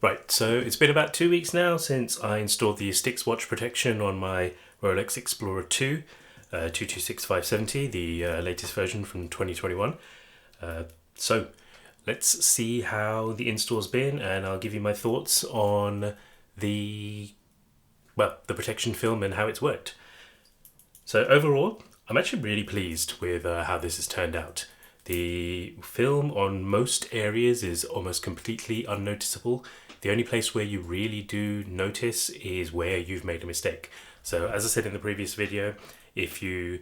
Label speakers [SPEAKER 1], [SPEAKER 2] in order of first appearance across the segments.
[SPEAKER 1] Right, so it's been about 2 weeks now since I installed the Styx Watch Protection on my Rolex Explorer 2, 226570, the latest version from 2021. So let's see how the install's been, and I'll give you my thoughts on the protection film and how it's worked. So overall, I'm actually really pleased with how this has turned out. The film on most areas is almost completely unnoticeable. The only place where you really do notice is where you've made a mistake. So as I said in the previous video, if you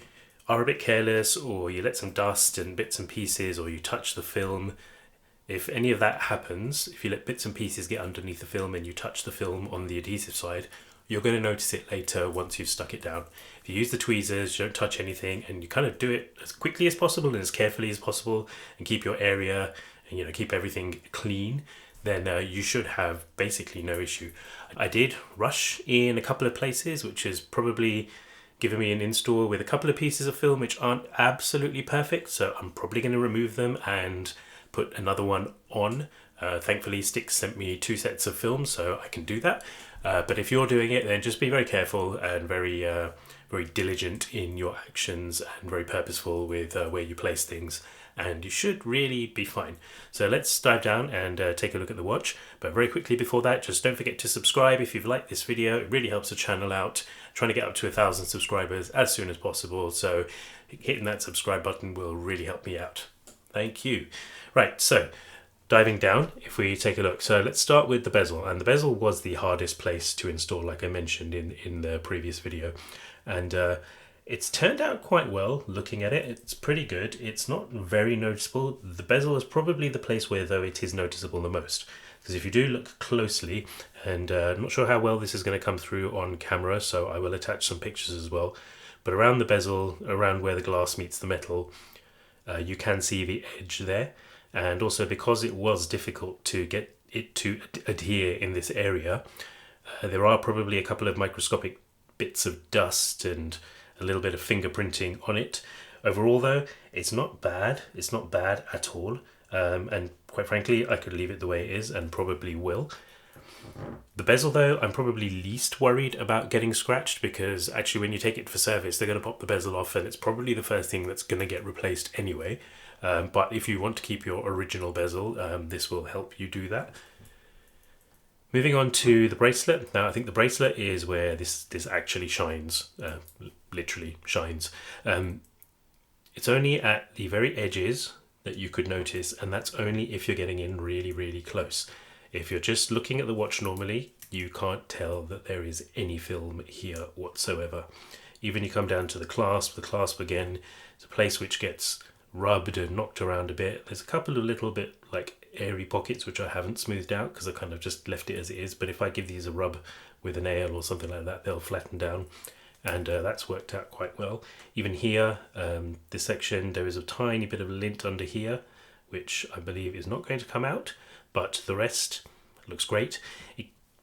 [SPEAKER 1] are a bit careless or you let some dust and bits and pieces, or you touch the film, if any of that happens, if you let bits and pieces get underneath the film and you touch the film on the adhesive side, you're going to notice it later once you've stuck it down. If you use the tweezers, you don't touch anything, and you kind of do it as quickly as possible and as carefully as possible, and keep your area and keep everything clean, then you should have basically no issue. I did rush in a couple of places, which has probably given me an install with a couple of pieces of film which aren't absolutely perfect, so I'm probably going to remove them and put another one on. Thankfully, Styx sent me 2 sets of film, so I can do that. But if you're doing it, then just be very careful and very diligent in your actions, and very purposeful with where you place things, and you should really be fine. So let's dive down and take a look at the watch. But very quickly before that, just don't forget to subscribe if you've liked this video. It really helps the channel out. I'm trying to get up to 1,000 subscribers as soon as possible, so hitting that subscribe button will really help me out. Thank you. Right, so diving down, if we take a look, so let's start with the bezel, and the bezel was the hardest place to install, like I mentioned in the previous video, and it's turned out quite well. Looking at it, it's pretty good. It's not very noticeable. The bezel is probably the place where, though, it is noticeable the most, because if you do look closely, and I'm not sure how well this is going to come through on camera, so I will attach some pictures as well, but around the bezel, around where the glass meets the metal, you can see the edge there. And also, because it was difficult to get it to adhere in this area, there are probably a couple of microscopic bits of dust and a little bit of fingerprinting on it. Overall though, it's not bad. It's not bad at all. And quite frankly, I could leave it the way it is, and probably will. The bezel though, I'm probably least worried about getting scratched, because actually when you take it for service, they're going to pop the bezel off, and it's probably the first thing that's going to get replaced anyway. But if you want to keep your original bezel, this will help you do that. Moving on to the bracelet. Now I think the bracelet is where this actually shines, literally shines. It's only at the very edges that you could notice, and that's only if you're getting in really, really close. If you're just looking at the watch normally, you can't tell that there is any film here whatsoever. Even you come down to the clasp again, it's a place which gets rubbed and knocked around a bit. There's a couple of little bit like airy pockets which I haven't smoothed out because I kind of just left it as it is, but if I give these a rub with a nail or something like that, they'll flatten down, and that's worked out quite well. Even here, this section, there is a tiny bit of lint under here which I believe is not going to come out, but the rest looks great.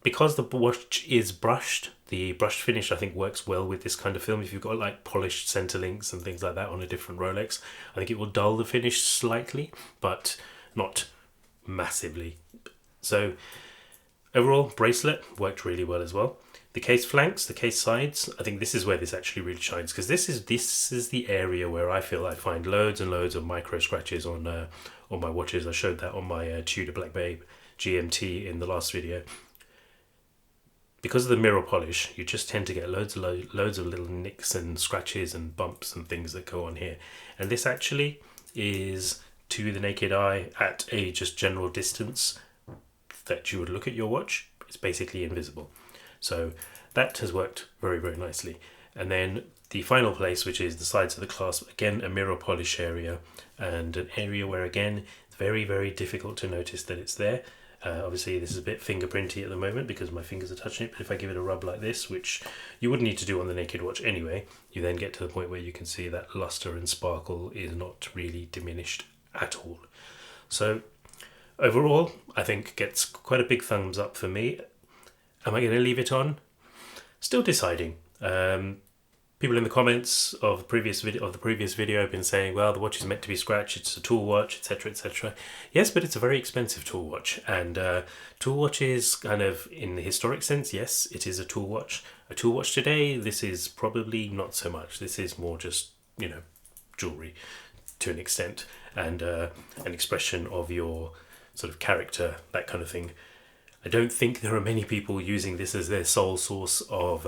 [SPEAKER 1] Because the watch is brushed, the brushed finish I think works well with this kind of film. If you've got like polished center links and things like that on a different Rolex, I think it will dull the finish slightly, but not massively. So overall, bracelet worked really well as well. The case flanks, the case sides, I think this is where this actually really shines, because this is the area where I feel I find loads and loads of micro scratches on my watches. I showed that on my Tudor Black Babe GMT in the last video. Because of the mirror polish, you just tend to get loads of little nicks and scratches and bumps and things that go on here. And this actually is, to the naked eye, at a just general distance that you would look at your watch, it's basically invisible. So that has worked very, very nicely. And then the final place, which is the sides of the clasp, again a mirror polish area, and an area where again it's very, very difficult to notice that it's there. Obviously this is a bit fingerprinty at the moment because my fingers are touching it, but if I give it a rub like this, which you wouldn't need to do on the naked watch anyway, you then get to the point where you can see that luster and sparkle is not really diminished at all. So overall, I think gets quite a big thumbs up for me. Am I going to leave it on? Still deciding. People in the comments of the previous video have been saying, well, the watch is meant to be scratched, it's a tool watch, etc., etc. Yes, but it's a very expensive tool watch, and tool watches, kind of in the historic sense, yes, it is a tool watch. A tool watch today, this is probably not so much. This is more just, jewelry to an extent, and an expression of your sort of character, that kind of thing. I don't think there are many people using this as their sole source of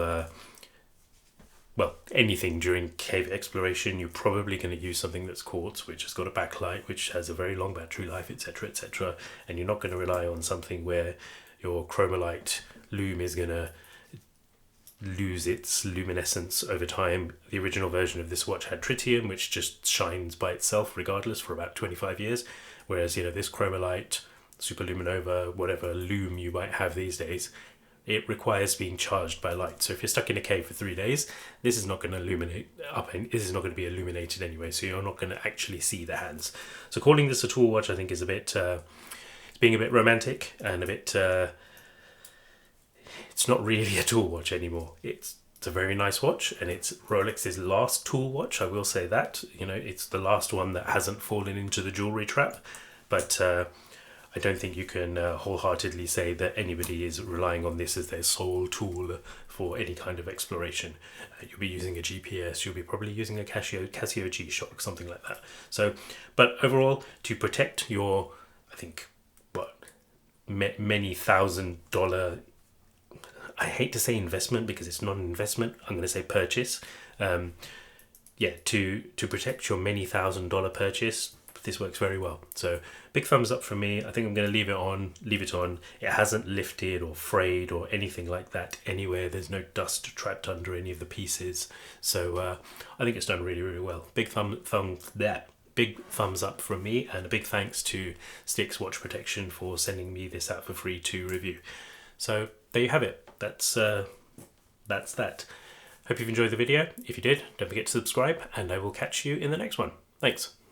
[SPEAKER 1] anything during cave exploration. You're probably going to use something that's quartz, which has got a backlight, which has a very long battery life, etc., etc. And you're not going to rely on something where your chromolite lume is going to lose its luminescence over time. The original version of this watch had tritium, which just shines by itself regardless for about 25 years. Whereas, this chromolite, superluminova, whatever lume you might have these days, it requires being charged by light. So if you're stuck in a cave for 3 days, this is not going to illuminate up, and this is not going to be illuminated anyway, so you're not going to actually see the hands. So calling this a tool watch, I think, is a bit it's being a bit romantic and a bit it's not really a tool watch anymore. It's a very nice watch, and it's Rolex's last tool watch, I will say that. It's the last one that hasn't fallen into the jewelry trap, but I don't think you can wholeheartedly say that anybody is relying on this as their sole tool for any kind of exploration. You'll be using a GPS, you'll be probably using a Casio G-Shock, something like that. So, but overall, to protect your, I think, many $1,000, I hate to say investment because it's not an investment, I'm going to say purchase. To protect your many $1,000 purchase, this works very well. So big thumbs up from me. I think I'm going to leave it on. It hasn't lifted or frayed or anything like that anywhere. There's no dust trapped under any of the pieces. So I think it's done really, really well. Big thumbs up from me, and a big thanks to Styx Watch Protection for sending me this out for free to review. So there you have it. That's that. Hope you've enjoyed the video. If you did, don't forget to subscribe, and I will catch you in the next one. Thanks.